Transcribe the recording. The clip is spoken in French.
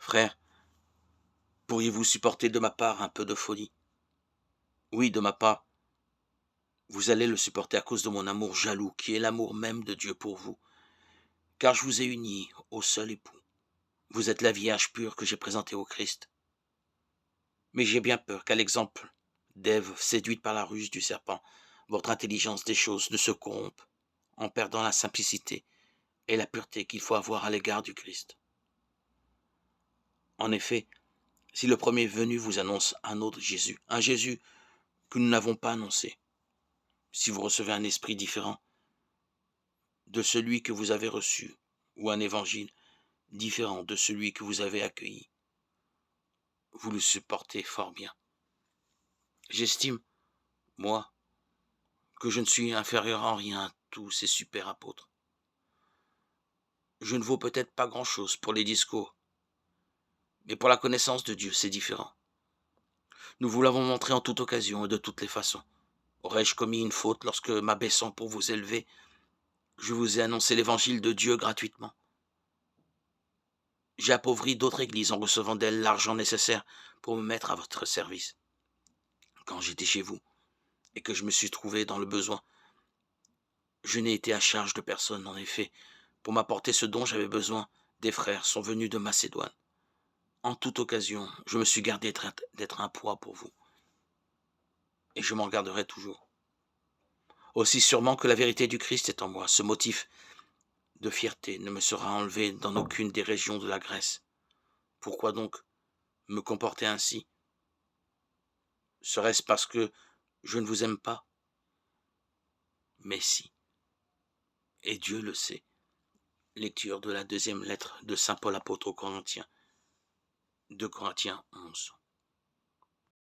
Frère, pourriez-vous supporter de ma part un peu de folie? Oui, de ma part, vous allez le supporter à cause de mon amour jaloux, qui est l'amour même de Dieu pour vous, car je vous ai unis au seul époux. Vous êtes la Vierge pure que j'ai présentée au Christ. Mais j'ai bien peur qu'à l'exemple d'Ève, séduite par la ruse du serpent, votre intelligence des choses ne se corrompe, en perdant la simplicité et la pureté qu'il faut avoir à l'égard du Christ. En effet, si le premier venu vous annonce un autre Jésus, un Jésus que nous n'avons pas annoncé, si vous recevez un esprit différent de celui que vous avez reçu, ou un évangile différent de celui que vous avez accueilli, vous le supportez fort bien. J'estime, moi, que je ne suis inférieur en rien à tous ces super apôtres. Je ne vaux peut-être pas grand-chose pour les discours, mais pour la connaissance de Dieu, c'est différent. Nous vous l'avons montré en toute occasion et de toutes les façons. Aurais-je commis une faute lorsque, m'abaissant pour vous élever, je vous ai annoncé l'évangile de Dieu gratuitement? J'ai appauvri d'autres églises en recevant d'elles l'argent nécessaire pour me mettre à votre service. Quand j'étais chez vous et que je me suis trouvé dans le besoin, je n'ai été à charge de personne, en effet. Pour m'apporter ce dont j'avais besoin, des frères sont venus de Macédoine. En toute occasion, je me suis gardé d'être un poids pour vous. Et je m'en garderai toujours. Aussi sûrement que la vérité du Christ est en moi, ce motif de fierté ne me sera enlevé dans aucune des régions de la Grèce. Pourquoi donc me comporter ainsi? Serait-ce parce que je ne vous aime pas? Mais si, et Dieu le sait. Lecture de la deuxième lettre de saint Paul apôtre aux Corinthiens, 2 Corinthiens 11.